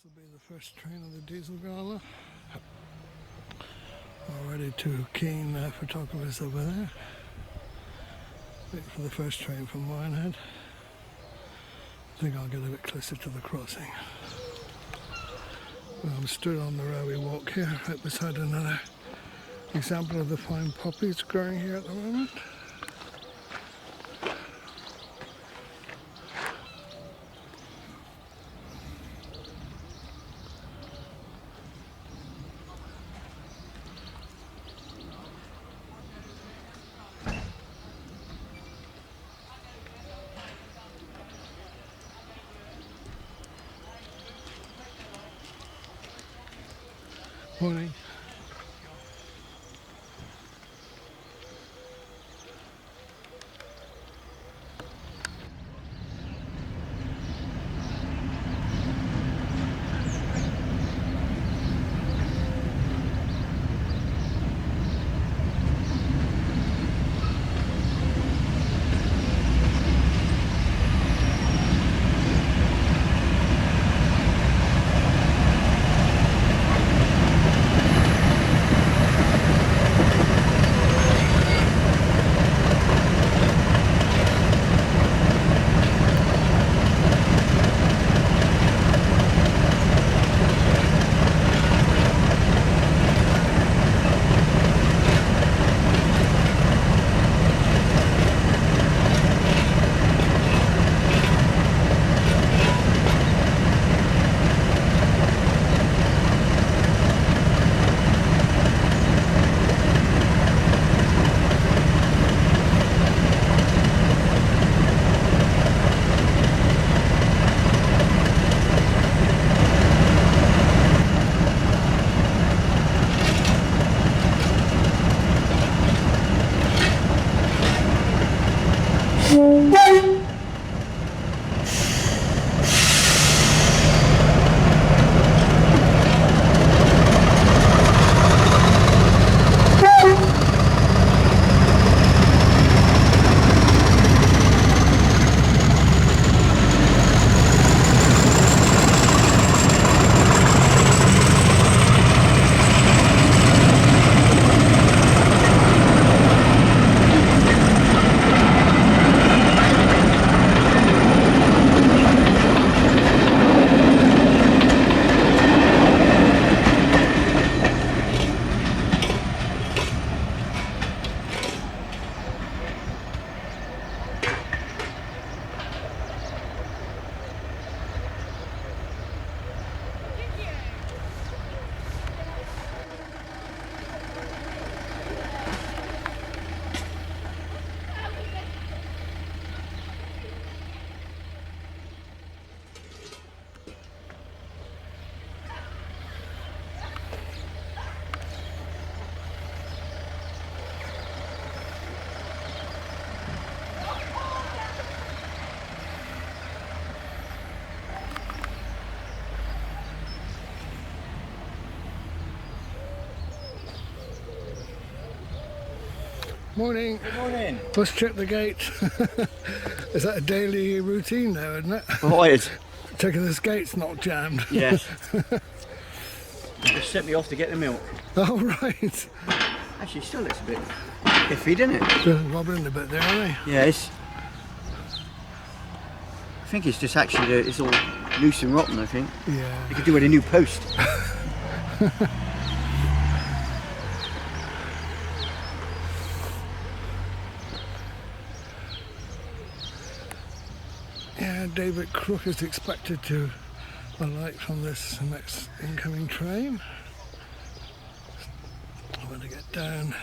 This will be the first train of the diesel Gala. Already two keen photographers over there. Wait for the first train from Minehead. I think I'll get a bit closer to the crossing. Well, I'm stood on the railway walk here, right beside another example of the fine poppies growing here at the moment. Morning. Morning. Good morning. Let's check the gate. Is that a daily routine now, isn't it? Right. Checking this gate's not jammed. Yes. Just sent me off to get the milk. Oh, right. Actually, still looks a bit iffy, doesn't it? Just wobbling a bit there, aren't they? Yeah, I think it's just actually, it's all loose and rotten, I think. Yeah. You could do with a new post. Yeah, David Crook is expected to alight from this next incoming train. I'm going to get down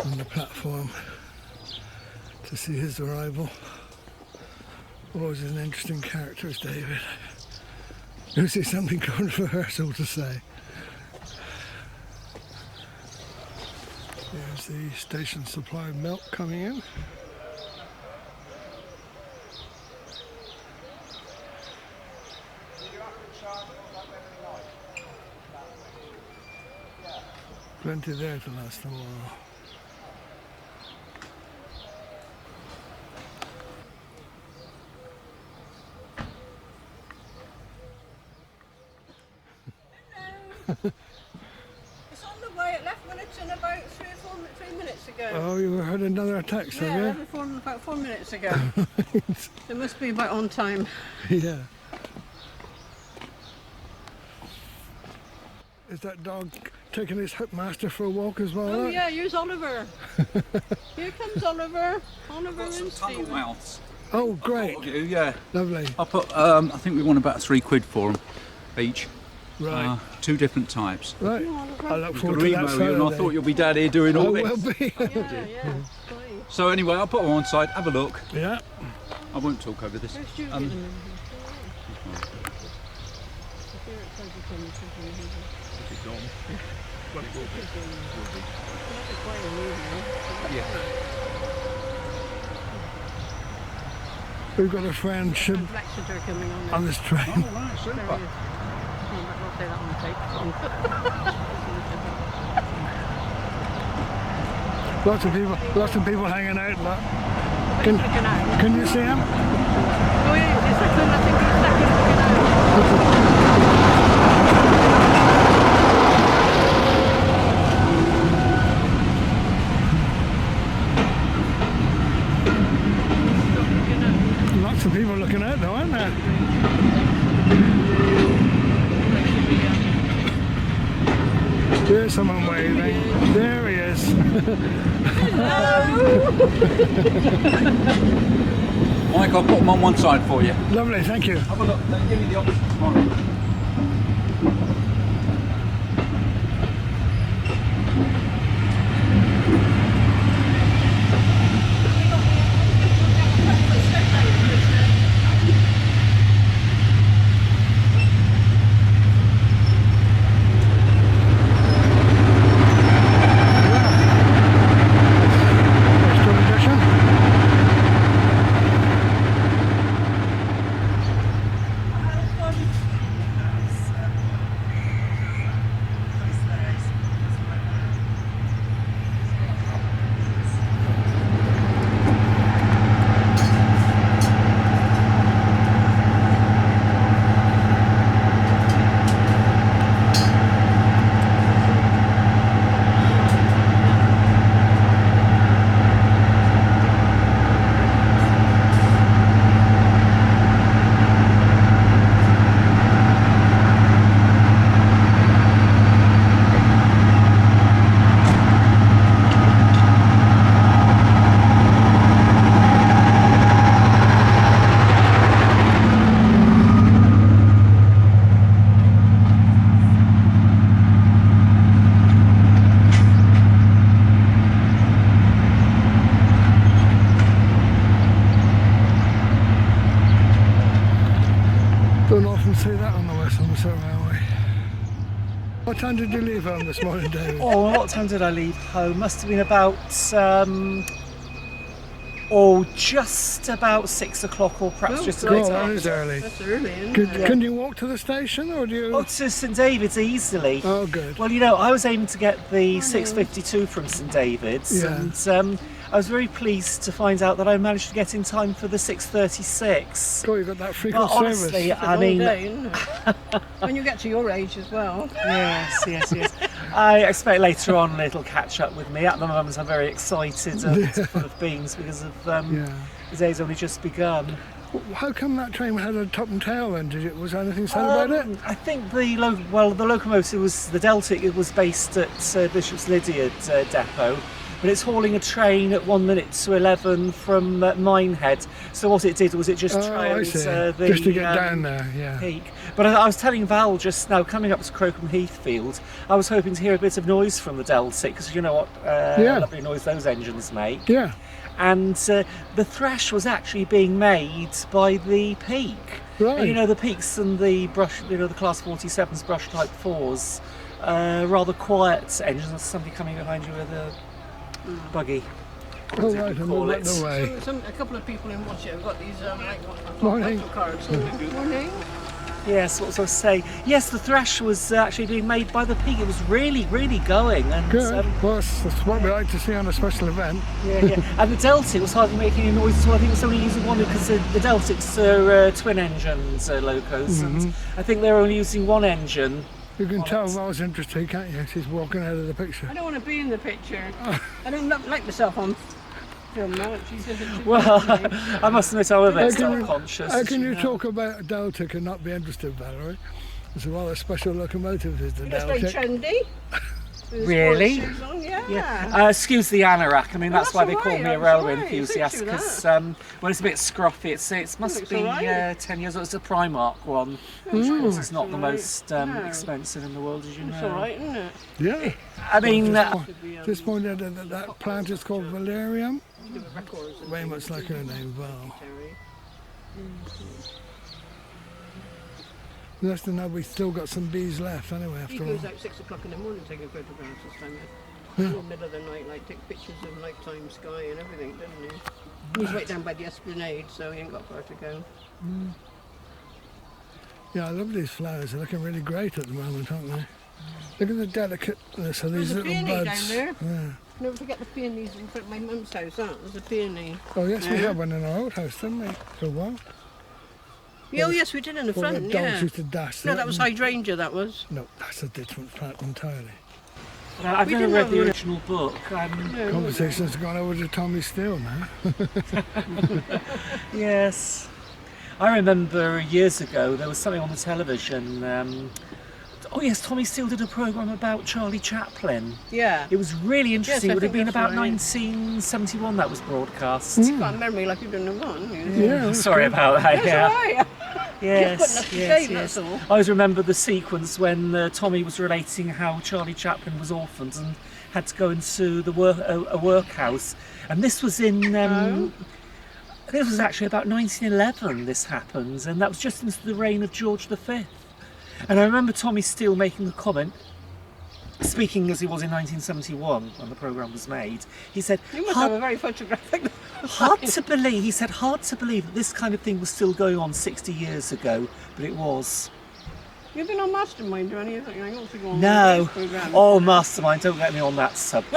on the platform to see his arrival. Always an interesting character is David. There's something controversial to say. There's the station supply of milk coming in. Plenty there to last a while. It's on the way. It left Winnerton about 3 minutes ago. Oh, you heard another attack, so Yeah, about 4 minutes ago. It must be about on time. Yeah. Is that dog taking his master for a walk as well? Oh yeah, here's Oliver. Here comes Oliver. Oliver and Stephen. Mouths. Oh, great. Yeah. Lovely. I put. I think we won about £3 for them each. Right. 2 different types. Right. I look forward Got to to that email you, and I Saturday. thought you'll be down here doing all I this. will be. Yeah. So anyway, I'll put them on side. Have a look. Yeah. I won't talk over this. Where's Judy? We've got a friend Exeter coming on. on this train. Oh, right, super. I'll say that on tape. Lots of people hanging out. Look. Looking out. Can you see him? Oh yeah, it's like I think he's looking out. Lots of people looking out though, aren't there? There's someone waving. There he is. Mike, I'll put them on one side for you. Lovely, thank you. Have a look. Then give me the option tomorrow. Extra edition. Don't often see that on the West Somerset Railway. What time did you leave home this morning, David? Oh, what time did I leave home? Must have been about, just about 6 o'clock, or perhaps just a Oh, bit that after. is early. That's early, isn't Can, it? can you walk to the station or do you? Oh, to St David's easily. Oh, good. Well, you know, I was aiming to get the 6:52 from St David's, Yeah. and I was very pleased to find out that I managed to get in time for the 6:36. God, you got that But frequent honestly, service. It's a I long mean, day, isn't it? When you get to your age as well. yes. I expect later on it'll catch up with me. At the moment, I'm very excited and full of beans because of Yeah. the day's only just begun. How come that train had a top and tail then? Was there anything said about it? I think the locomotive was the Deltic. It was based at Bishop's Lydeard depot, but it's hauling a train at 1 minute to 11 from Minehead. So what it did was it just Oh, I trailed see. the Just to get down there, yeah. peak. But I was telling Val just now, coming up to Crocombe Heathfield, I was hoping to hear a bit of noise from the Deltic, because you know what Yeah. lovely noise those engines make. Yeah. And the thrash was actually being made by the peak. Right. You know, the peaks and the brush, you know, the Class 47s brush type 4s, rather quiet engines. There's somebody coming behind you with a buggy. Oh, right, and call we it. went away. A couple of people in Watchet have got these Morning. petrol cards. Morning. Yes, what was I say? Yes, the thrash was actually being made by the peak. It was really, really going. And Good. Well, that's what we like to see on a special event. yeah. And the Deltic was hardly making any noise at all. I think it was only using one because the Deltics are twin engines locos, and I think they're only using one engine. You can Well, tell that's- Val's interested, can't you? She's walking out of the picture. I don't want to be in the picture. I don't look like myself on film now. She says it's too Well, much for me. I must admit I'm a bit How can you- self-conscious. How as can you know. talk about Deltic and not be interested, Valerie? It's a rather special locomotive, is the That's very Deltic. trendy. With the Really? sports shoes on, yeah. Yeah. Excuse the anorak. I mean, that's That's why they all call right, me a that's railway all right. enthusiast, Suits you, because that. well, it's a bit scruffy. It must Looks be all right. 10 years old. It's a Primark one, which of course is not the all right. most No. expensive in the world, as you It's know. all right, isn't it? Yeah. I mean, Just point out that plant is called Valerium. Do with records and Very things. much like her name, Val. Terry. Nice to know we've still got some bees left anyway He after all. goes out 6 o'clock in the morning taking photographs this time. In the middle of the night, like take pictures of nighttime sky and everything, doesn't he? He's right down by the Esplanade, so he ain't got far to go. Yeah, I love these flowers. They're looking really great at the moment, aren't they? Look at the delicateness of these There's a little peony down buds. there. Yeah. Never forget the peonies in front of my mum's house. There's a peony. Oh yes, we Yeah. had one in our old house, didn't we? For a while. Oh yes, we did in the Well, the front. dogs Yeah. used to dash. No, it that was and- hydrangea. That was. No, that's a different plant entirely. I've We never didn't read have the one. original book. No, Conversation's gone over to Tommy Steele now. Yes. I remember years ago there was something on the television. Oh yes, Tommy Steele did a programme about Charlie Chaplin. Yeah. It was really interesting. Yes, I it would have think been that's about right. 1971 that was broadcast. You've got a memory like you don't know one. Yeah, that's Sorry good. about that. That's Yeah. all right. Yes, Just putting us to yes, shame, yes. that's all. I always remember the sequence when Tommy was relating how Charlie Chaplin was orphaned and had to go into the a workhouse, and this was in. This was actually about 1911. This happened, and that was just into the reign of George V. And I remember Tommy Steele making the comment, speaking as he was in 1971 when the programme was made. He said, You must have a very photographic. hard to believe, he said, hard to believe that this kind of thing was still going on 60 years ago, but it was. You've been on Mastermind or anything? I also go on No. programs. Oh, Mastermind, don't get me on that subject.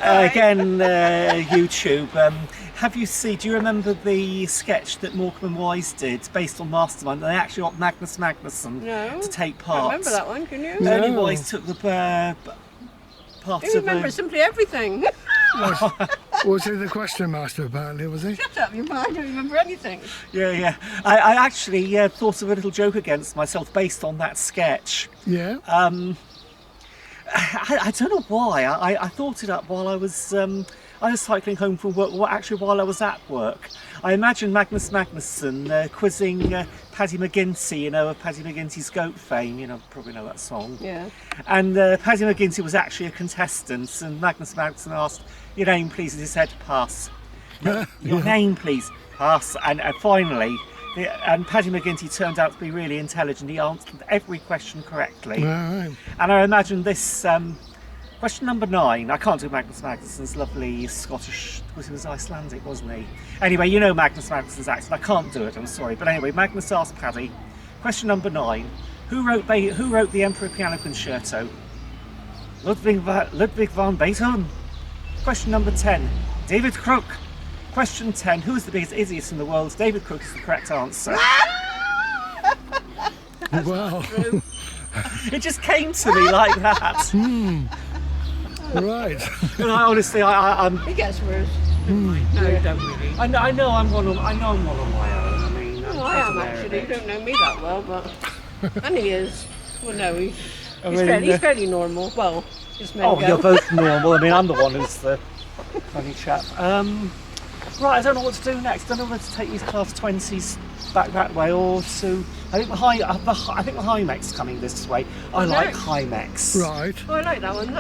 Again, YouTube. Do you remember the sketch that Morecambe and Wise did based on Mastermind? They actually got Magnus Magnusson No. to take I part. remember that one, can you? No. Only Wise took the part You of remember simply everything. Was he the question master apparently, was he? Shut up, I don't remember anything. Yeah. I actually thought of a little joke against myself based on that sketch. Yeah. I don't know why. I thought it up while I was cycling home from work. Well, actually, while I was at work, I imagined Magnus Magnusson quizzing Paddy McGinty, of Paddy McGinty's goat fame. Probably know that song. Yeah. And Paddy McGinty was actually a contestant, and Magnus Magnusson asked, "Your name, please," and he said, "Pass." Your name, please. Pass. And finally, and Paddy McGinty turned out to be really intelligent. He answered every question correctly. All right. And I imagine this question number 9. I can't do Magnus Magnusson's lovely Scottish, because he was Icelandic, wasn't he? Anyway, Magnus Magnusson's accent. I can't do it, I'm sorry. But anyway, Magnus asked Paddy, question number 9. Who wrote the Emperor Piano Concerto? Ludwig van Beethoven. Question number 10. David Crook. Question 10. Who is the biggest idiot in the world? David Crook is the correct answer. Wow. It just came to me like that. Right. And I'm. He gets worse. No, you don't really. I know I'm one on my own. I mean, Well, I am actually. You don't know me that well, but. And he is. Well, no, he's fairly normal. Well, just men Oh, go. you're both normal. I mean, I'm the one who's the funny chap. Right, I don't know what to do next. I don't know whether to take these class 20s back that way or to. I think the Hymex coming this way. I like next? Hymex. Right. Oh, I like that one.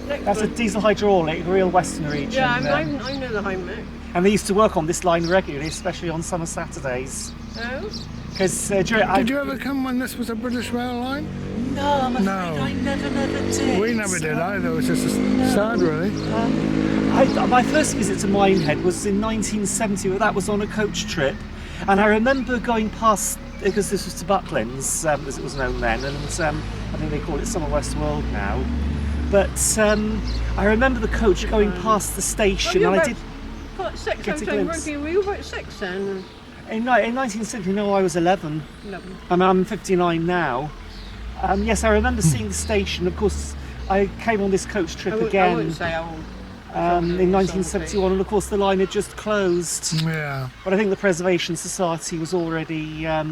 Next That's a one. diesel hydraulic, real Western region. Yeah, I know the Heimlich. And they used to work on this line regularly, especially on summer Saturdays. Oh? Because Did you ever come when this was a British rail line? No, I'm afraid No. I never did. We never did either. It was just sad, really. My first visit to Minehead was in 1970, but that was on a coach trip. And I remember going past, because this was to Bucklands, as it was known then, and I think they call it Summer West World now. But I remember the coach going past the station, and I did. Got 6 Get a I'm glimpse. working. Were you about 6 then? In 1970, no, I was 11. No. I'm 59 now. Yes, I remember seeing the station. Of course, I came on this coach trip I again wouldn't say how old. in 1971, and of course the line had just closed. Yeah. But I think the Preservation Society was already. I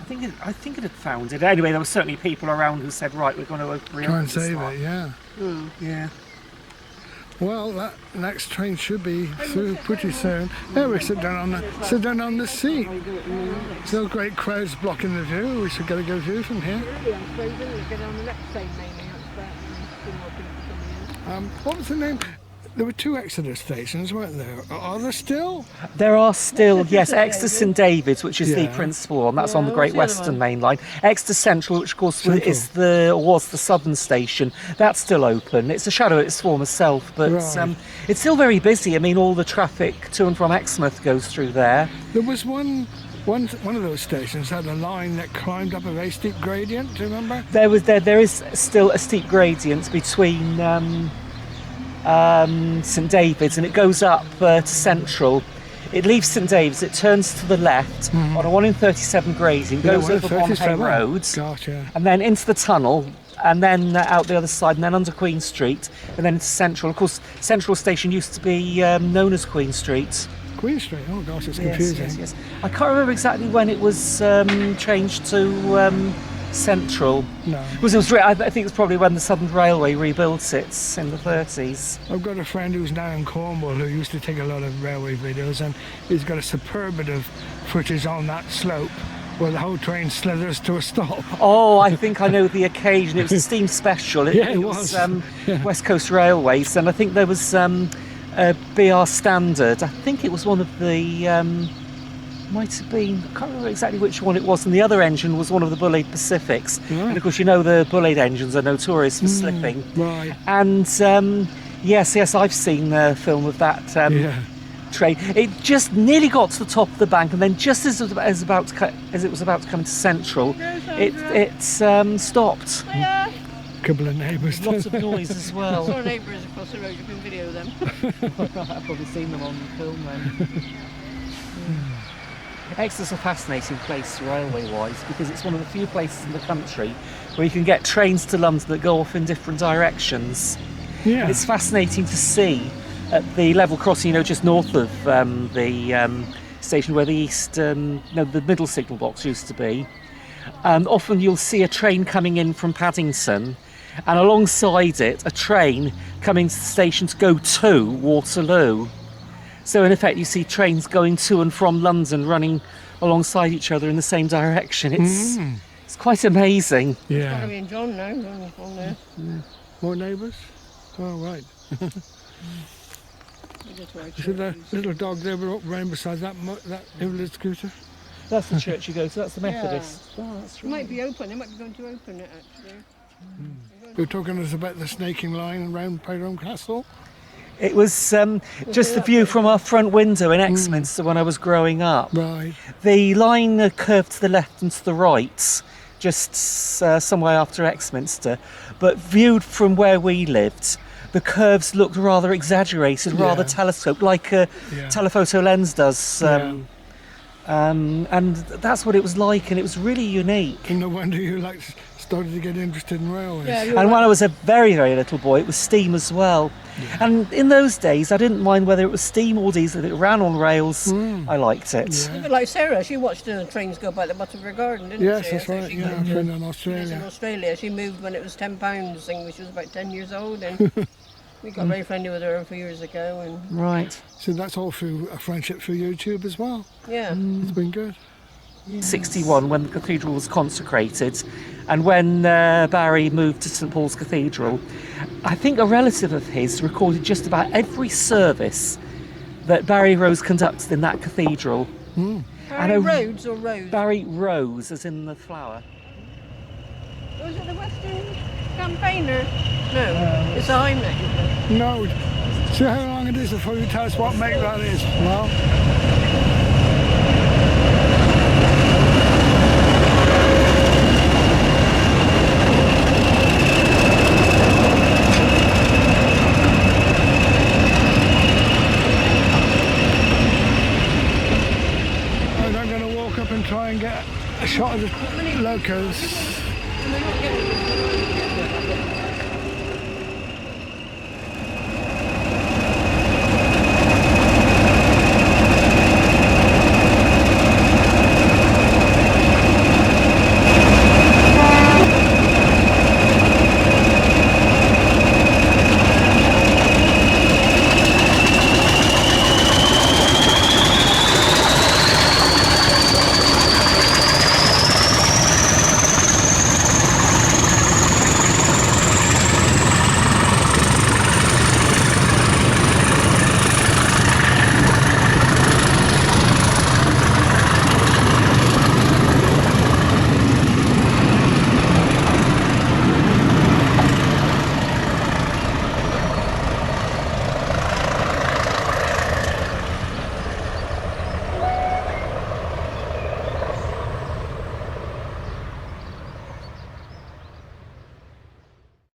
think it had founded. Anyway, there were certainly people around who said, "Right, we're going to Try and save it, yeah. Yeah. Well, that next train should be through pretty soon. There we sit down on the seat. Still great crowds blocking the view. We should get a good view from here. Get on the next train mainly. More people coming in. What was the name? There were 2 Exeter stations, weren't there? Are there still? There are still, yes, Exeter St David's, which is the Yeah. principal one. That's on the what's Great the other Western one? Main Line. Exeter Central, which of course Central. was the southern station. That's still open. It's a shadow of its former self, but Right. it's still very busy. I mean, all the traffic to and from Exmouth goes through there. There was one of those stations had a line that climbed up a very steep gradient. Do you remember? There is still a steep gradient between St David's, and it goes up to Central. It leaves St David's, it turns to the left on a 1 in 37 gradient, goes over Bombay Road, Gosh, yeah. and then into the tunnel, and then out the other side, and then under Queen Street, and then into Central. Of course, Central Station used to be known as Queen Street. Queen Street. Oh gosh, it's confusing. Yes. I can't remember exactly when it was changed to Central. No. I think it's probably when the Southern Railway rebuilt it in the 30s. I've got a friend who's now in Cornwall who used to take a lot of railway videos, and he's got a superb bit of footage on that slope where the whole train slithers to a stop. Oh, I think I know the occasion. It was a steam special. Yeah, it was. West Coast Railways, and I think there was a BR Standard. I think it was one of the. Might have been, I can't remember exactly which one it was, and the other engine was one of the Bulleid Pacifics. Right. And of course, you know the Bulleid engines are notorious for slipping. Right. And yes, I've seen the film of that train. It just nearly got to the top of the bank, and then just as it was about to come into Central, it stopped. Hiya. Couple of neighbours. Lots of noise as well. Our neighbours across the road, you can video them. I've probably seen them on film then. Exeter's a fascinating place railway-wise because it's one of the few places in the country where you can get trains to London that go off in different directions. Yeah. It's fascinating to see at the level crossing, just north of the station where the middle signal box used to be. Often you'll see a train coming in from Paddington, and alongside it a train coming to the station to go to Waterloo. So in effect you see trains going to and from London running alongside each other in the same direction. It's quite amazing. Yeah. Harry and John now on there. More neighbours? Oh, right. You See that little dog there running beside that invalid scooter? That's the church you go to, that's the Methodist. Yeah. Oh, that's It might be open, they might be going to open it actually. You were talking to us about the snaking line around Pyrone Castle? It was just the view from our front window in Exminster when I was growing up. Right. The line curved to the left and to the right, just some way after Exminster, but viewed from where we lived, the curves looked rather exaggerated, rather telescoped, like a telephoto lens does. And that's what it was like, and it was really unique. And no wonder you started to get interested in railways. Yeah, And when I was a very, very little boy, it was steam as well. Yeah. And in those days, I didn't mind whether it was steam or diesel. If it ran on rails, I liked it. a bit like Sarah, she watched the trains go by at the bottom of her garden, didn't Yes, she? that's right. Yeah, a friend in She was in Australia. Australia. She moved when it was £10, I think, when she was about 10 years old, and we got very friendly with her a few years ago. And Right. So that's all through a friendship through YouTube as well. yeah, It's been good. 61 when the cathedral was consecrated, and when Barry moved to St Paul's Cathedral, I think a relative of his recorded just about every service that Barry Rose conducted in that cathedral. Barry Rhodes or Rose? Barry Rose, as in the flower. Was it the Western campaigner? No, it's a Heimlich. No. See how long it is before you tell us what make that is? Well, I'm going to walk up and try and get a shot of the locos. And they're not getting it.